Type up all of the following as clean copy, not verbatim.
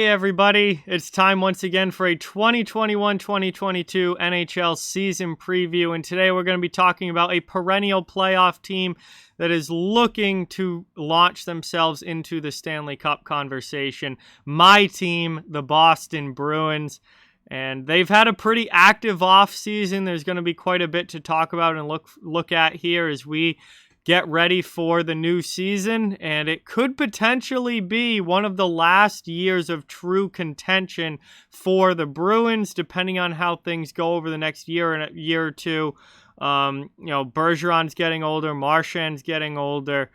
everybody. It's time once again for a 2021-2022 NHL season preview, and today we're going to be talking about a perennial playoff team that is looking to launch themselves into the Stanley Cup conversation. My team, the Boston Bruins, and they've had a pretty active offseason. There's going to be quite a bit to talk about and look at here as we get ready for the new season, and it could potentially be one of the last years of true contention for the Bruins, depending on how things go over the next year and a year or two. Bergeron's getting older, Marchand's getting older.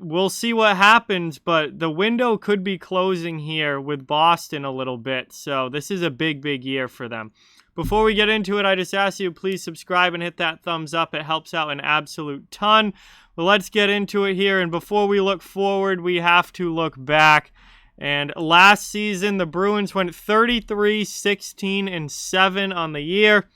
We'll see what happens, but the window could be closing here with Boston a little bit, so this is a big year for them. Before we get into it, I just ask you, please subscribe and hit that thumbs up. It helps out an absolute ton. But let's get into it here. And before we look forward, we have to look back. And last season, the Bruins went 33-16-7 on the year.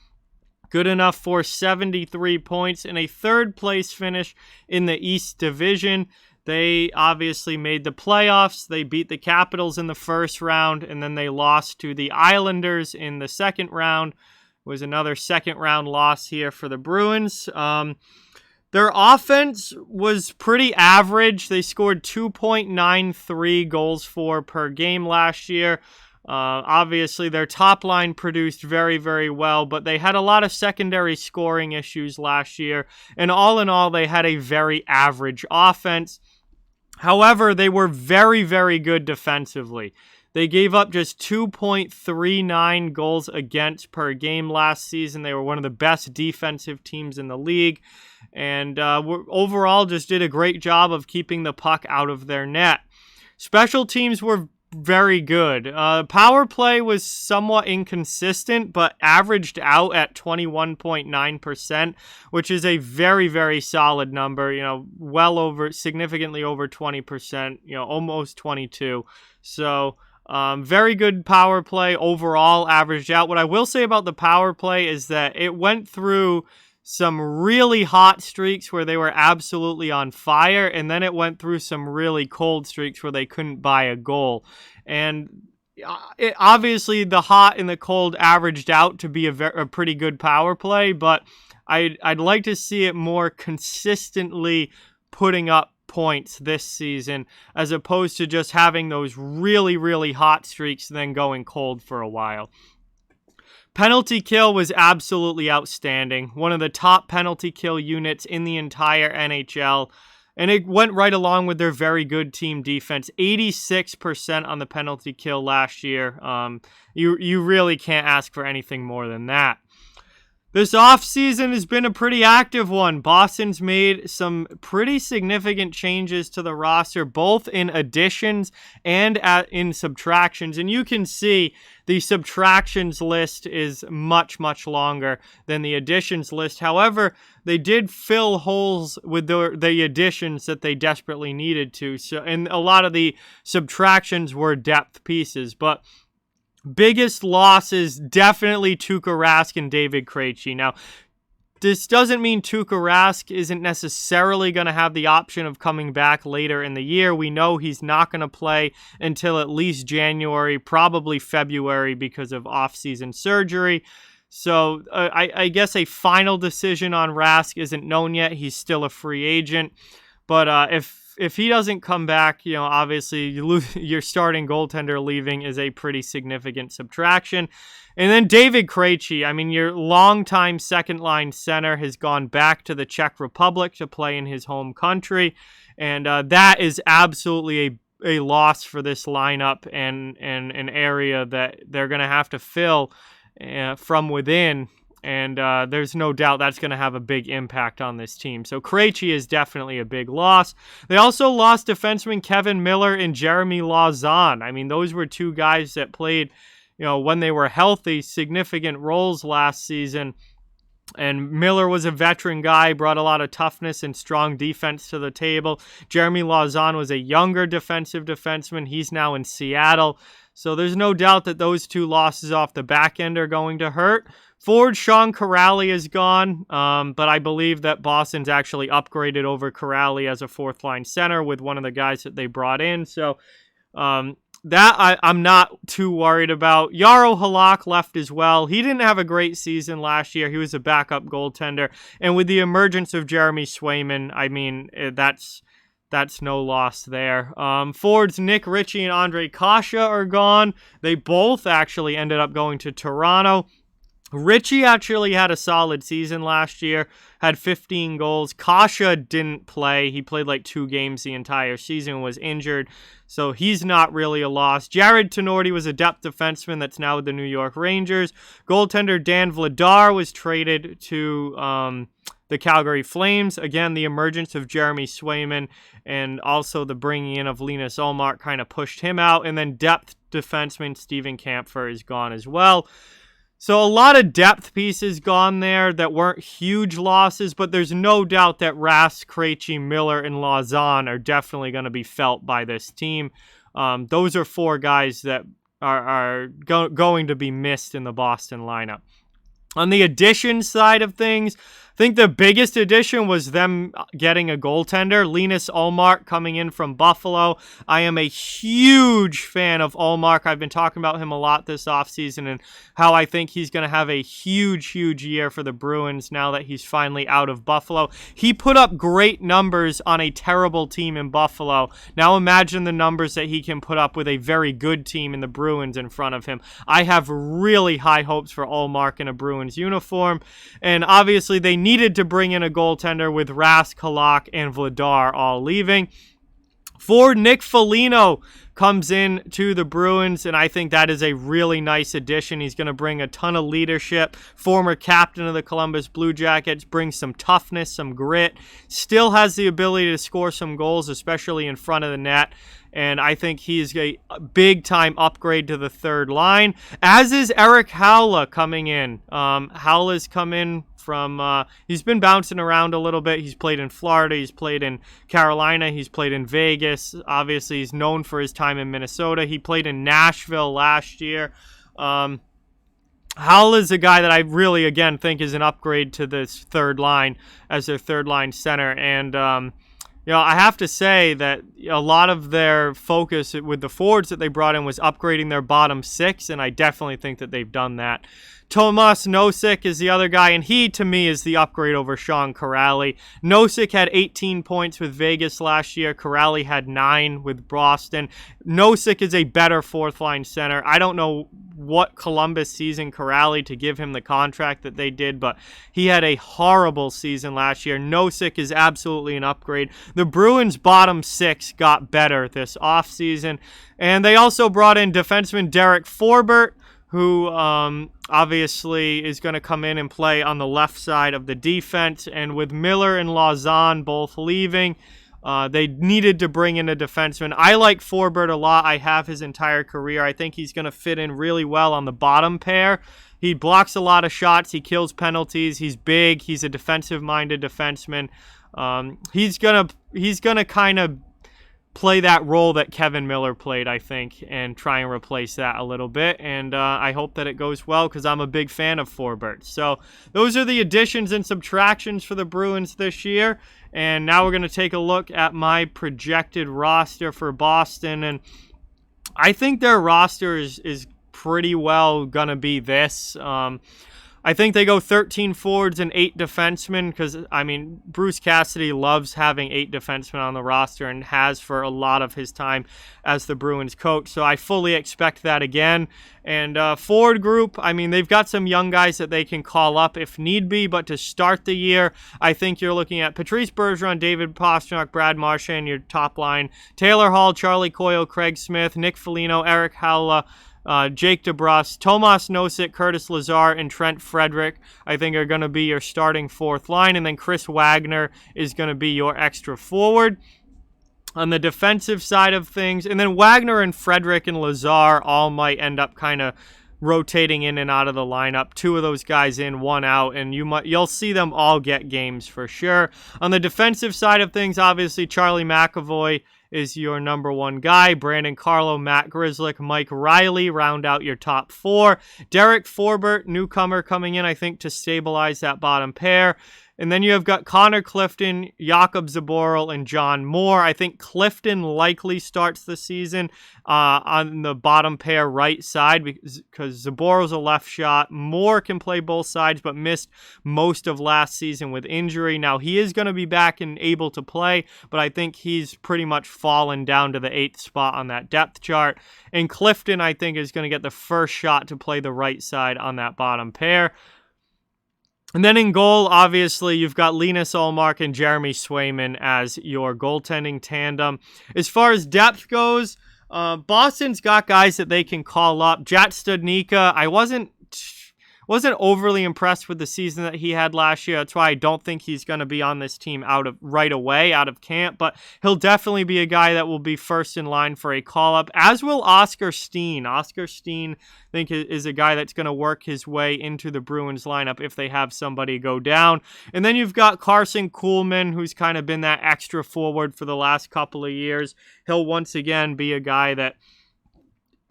Good enough for 73 points and a third-place finish in the East Division. They obviously made the playoffs. They beat the Capitals in the first round, and then they lost to the Islanders in the second round. It was another second-round loss here for the Bruins. Their offense was pretty average. They scored 2.93 goals per game last year. Obviously, their top line produced very well, but they had a lot of secondary scoring issues last year. And all in all, they had a very average offense. However, they were very good defensively. They gave up just 2.39 goals against per game last season. They were one of the best defensive teams in the league. And overall just did a great job of keeping the puck out of their net. Special teams were very good. Power play was somewhat inconsistent, but averaged out at 21.9%, which is a very solid number. Significantly over 20%. Almost 22. So very good power play overall, averaged out. What I will say about the power play is that it went through some really hot streaks where they were absolutely on fire, and then it went through some really cold streaks where they couldn't buy a goal. And obviously the hot and the cold averaged out to be a pretty good power play, but I'd like to see it more consistently putting up points this season, as opposed to just having those really hot streaks and then going cold for a while. Penalty kill was absolutely outstanding. One of the top penalty kill units in the entire NHL. And it went right along with their very good team defense. 86% on the penalty kill last year. You really can't ask for anything more than that. This offseason has been a pretty active one. Boston's made some pretty significant changes to the roster, both in additions and in subtractions. And you can see the subtractions list is much longer than the additions list. However, they did fill holes with the additions that they desperately needed to. So, and a lot of the subtractions were depth pieces, but biggest losses, definitely Tuukka Rask and David Krejci. Now, this doesn't mean Tuukka Rask isn't necessarily going to have the option of coming back later in the year. We know he's not going to play until at least January, probably February because of off-season surgery. So I guess a final decision on Rask isn't known yet. He's still a free agent. But if he doesn't come back, obviously your starting goaltender leaving is a pretty significant subtraction. And then David Krejci, your longtime second-line center, has gone back to the Czech Republic to play in his home country. And that is absolutely a loss for this lineup and an area that they're going to have to fill from within. And there's no doubt that's going to have a big impact on this team. So Krejci is definitely a big loss. They also lost defenseman Kevin Miller and Jeremy Lauzon. Those were two guys that played, when they were healthy, significant roles last season. And Miller was a veteran guy, brought a lot of toughness and strong defense to the table. Jeremy Lauzon was a younger defenseman. He's now in Seattle. So there's no doubt that those two losses off the back end are going to hurt. Forward Sean Kuraly is gone, but I believe that Boston's actually upgraded over Kuraly as a fourth-line center with one of the guys that they brought in. So I'm not too worried about. Jaro Halak left as well. He didn't have a great season last year. He was a backup goaltender. And with the emergence of Jeremy Swayman, I mean, that's no loss there. Forwards Nick Ritchie and Andre Kasha are gone. They both actually ended up going to Toronto. Ritchie actually had a solid season last year, had 15 goals. Kasha didn't play. He played like 2 games the entire season, was injured, so he's not really a loss. Jared Tenorti was a depth defenseman that's now with the New York Rangers. Goaltender Dan Vladar was traded to the Calgary Flames. Again, the emergence of Jeremy Swayman and also the bringing in of Linus Omar kind of pushed him out. And then depth defenseman Steven Kampfer is gone as well. So a lot of depth pieces gone there that weren't huge losses, but there's no doubt that Rask, Krejci, Miller, and Lausanne are definitely going to be felt by this team. Those are 4 guys that are going to be missed in the Boston lineup. On the addition side of things, I think the biggest addition was them getting a goaltender, Linus Omar coming in from Buffalo. I am a huge fan of Omar. I've been talking about him a lot this offseason and how I think he's going to have a huge year for the Bruins now that he's finally out of Buffalo. He put up great numbers on a terrible team in Buffalo. Now imagine the numbers that he can put up with a very good team in the Bruins in front of him. I have really high hopes for Omar in a Bruins uniform, and obviously they needed to bring in a goaltender with Rask, Halak, and Vladar all leaving. Forward Nick Foligno comes in to the Bruins, and I think that is a really nice addition. He's going to bring a ton of leadership. Former captain of the Columbus Blue Jackets, brings some toughness, some grit. Still has the ability to score some goals, especially in front of the net. And I think he's a big-time upgrade to the third line, as is Eric Howler coming in. Howler's come in from, he's been bouncing around a little bit. He's played in Florida. He's played in Carolina. He's played in Vegas. Obviously, he's known for his time in Minnesota. He played in Nashville last year. Howler's a guy that I really, again, think is an upgrade to this third line as their third-line center. And, I have to say that a lot of their focus with the forwards that they brought in was upgrading their bottom 6, and I definitely think that they've done that. Tomas Nosick is the other guy, and he, to me, is the upgrade over Sean Kuraly. Nosick had 18 points with Vegas last year. Kuraly had 9 with Boston. Nosick is a better fourth-line center. I don't know what Columbus sees in Kuraly to give him the contract that they did, but he had a horrible season last year. Nosick is absolutely an upgrade. The Bruins' bottom 6 got better this offseason, and they also brought in defenseman Derek Forbert, who obviously is going to come in and play on the left side of the defense. And with Miller and Lausanne both leaving, they needed to bring in a defenseman. I like Forbert a lot. I have his entire career. I think he's going to fit in really well on the bottom pair. He blocks a lot of shots. He kills penalties. He's big. He's a defensive-minded defenseman. He's gonna kind of play that role that Kevin Miller played, I think, and try and replace that a little bit. And I hope that it goes well because I'm a big fan of Forbert. So those are the additions and subtractions for the Bruins this year. And now we're going to take a look at my projected roster for Boston. And I think their roster is pretty well going to be this. I think they go 13 forwards and 8 defensemen because, Bruce Cassidy loves having 8 defensemen on the roster and has for a lot of his time as the Bruins coach. So I fully expect that again. And forward group, they've got some young guys that they can call up if need be. But to start the year, I think you're looking at Patrice Bergeron, David Pastrnak, Brad Marchand, your top line. Taylor Hall, Charlie Coyle, Craig Smith, Nick Foligno, Eric Howler, Jake DeBrusk, Tomas Nosek, Curtis Lazar, and Trent Frederick, I think are going to be your starting fourth line. And then Chris Wagner is going to be your extra forward. On the defensive side of things, and then Wagner and Frederick and Lazar all might end up kind of rotating in and out of the lineup. 2 of those guys in, 1 out, and you'll see them all get games for sure. On the defensive side of things, obviously Charlie McAvoy is your number one guy. Brandon Carlo, Matt Grzelcyk, Mike Riley round out your top four. Derek Forbert, newcomer coming in, I think, to stabilize that bottom pair. And then you have got Connor Clifton, Jakob Zaboral, and John Moore. I think Clifton likely starts the season on the bottom pair right side because Zaboral's a left shot. Moore can play both sides but missed most of last season with injury. Now, he is going to be back and able to play, but I think he's pretty much fallen down to the 8th spot on that depth chart. And Clifton, I think, is going to get the first shot to play the right side on that bottom pair. And then in goal, obviously, you've got Linus Omar and Jeremy Swayman as your goaltending tandem. As far as depth goes, Boston's got guys that they can call up. Jat Studnicka, I wasn't overly impressed with the season that he had last year. That's why I don't think he's going to be on this team right away out of camp, but he'll definitely be a guy that will be first in line for a call-up, as will Oscar Steen. Oscar Steen, I think, is a guy that's going to work his way into the Bruins lineup if they have somebody go down. And then you've got Carson Coolman, who's kind of been that extra forward for the last couple of years. He'll once again be a guy that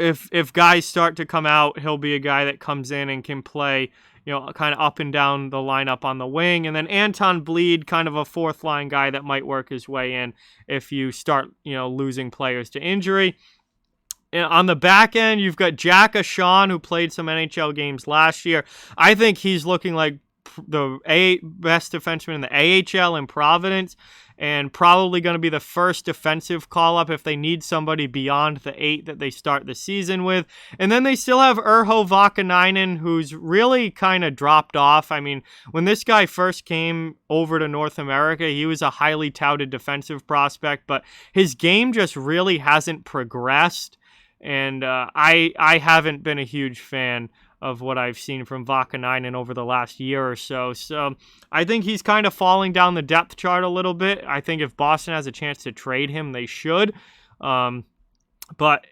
if guys start to come out, he'll be a guy that comes in and can play, kind of up and down the lineup on the wing. And then Anton Bleed, kind of a fourth line guy that might work his way in if you start, losing players to injury. And on the back end, you've got Jack Ashawn, who played some NHL games last year. I think he's looking like the best defenseman in the AHL in Providence, and probably going to be the first defensive call-up if they need somebody beyond the 8 that they start the season with. And then they still have Irhovac Ninan, who's really kind of dropped off. I mean, when this guy first came over to North America, he was a highly touted defensive prospect, but his game just really hasn't progressed. And I haven't been a huge fan of what I've seen from Vakanainen over the last year or so. So I think he's kind of falling down the depth chart a little bit. I think if Boston has a chance to trade him, they should. But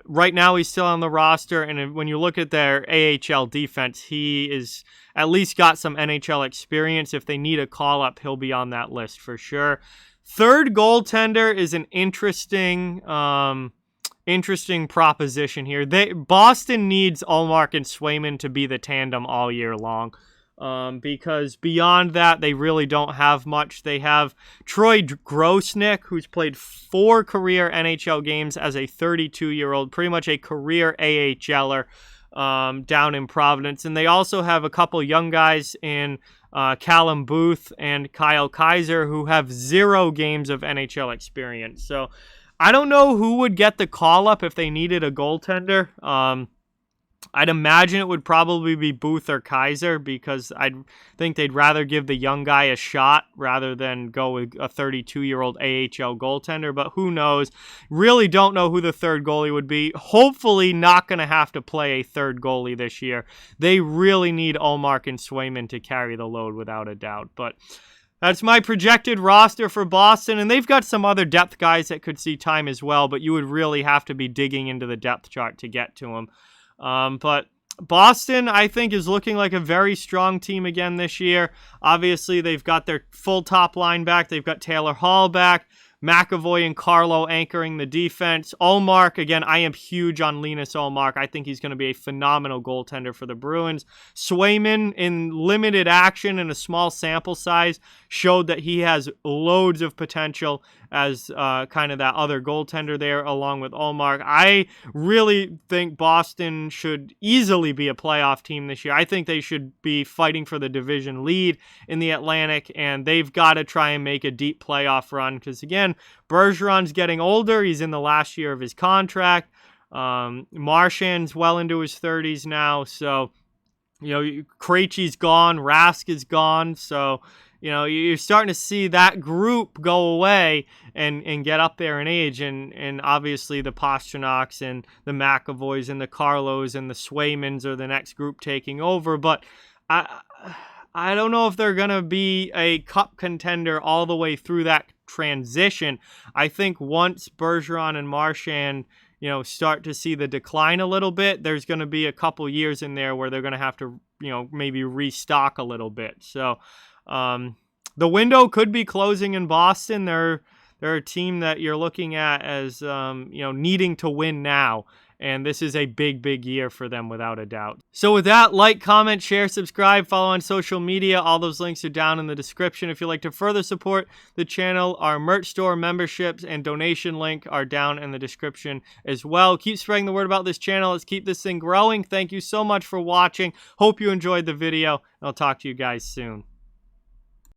right now he's still on the roster, and when you look at their AHL defense, he is at least got some NHL experience. If they need a call-up, he'll be on that list for sure. Third goaltender is an interesting proposition here. Boston needs Ullmark and Swayman to be the tandem all year long, because beyond that, they really don't have much. They have Troy Grosnick, who's played 4 career NHL games as a 32-year-old, pretty much a career AHLer down in Providence. And they also have a couple young guys in Callum Booth and Kyle Kaiser, who have 0 games of NHL experience. So I don't know who would get the call-up if they needed a goaltender. I'd imagine it would probably be Booth or Kaiser, because I think they'd rather give the young guy a shot rather than go with a 32-year-old AHL goaltender. But who knows? Really don't know who the third goalie would be. Hopefully not going to have to play a third goalie this year. They really need Ullmark and Swayman to carry the load without a doubt. But that's my projected roster for Boston, and they've got some other depth guys that could see time as well, but you would really have to be digging into the depth chart to get to them. But Boston, I think, is looking like a very strong team again this year. Obviously, they've got their full top line back. They've got Taylor Hall back. McAvoy and Carlo anchoring the defense. Ullmark, again, I am huge on Linus Ullmark. I think he's going to be a phenomenal goaltender for the Bruins. Swayman, in limited action and a small sample size, showed that he has loads of potential as kind of that other goaltender there along with Ullmark. I really think Boston should easily be a playoff team this year. I think they should be fighting for the division lead in the Atlantic, and they've got to try and make a deep playoff run because, again, Bergeron's getting older. He's in the last year of his contract. Marchand's well into his 30s now, so Krejci's gone, Rask is gone, so you're starting to see that group go away and get up there in age, and obviously the Pasternaks and the McAvoys and the Carlos and the Swaymans are the next group taking over, but I don't know if they're going to be a cup contender all the way through that transition. I think once Bergeron and Marchand start to see the decline a little bit, there's going to be a couple years in there where they're going to have to, maybe restock a little bit. So the window could be closing in Boston. They're They're a team that you're looking at as, needing to win now. And this is a big, big year for them without a doubt. So with that, like, comment, share, subscribe, follow on social media. All those links are down in the description. If you'd like to further support the channel, our merch store, memberships, and donation link are down in the description as well. Keep spreading the word about this channel. Let's keep this thing growing. Thank you so much for watching. Hope you enjoyed the video. I'll talk to you guys soon.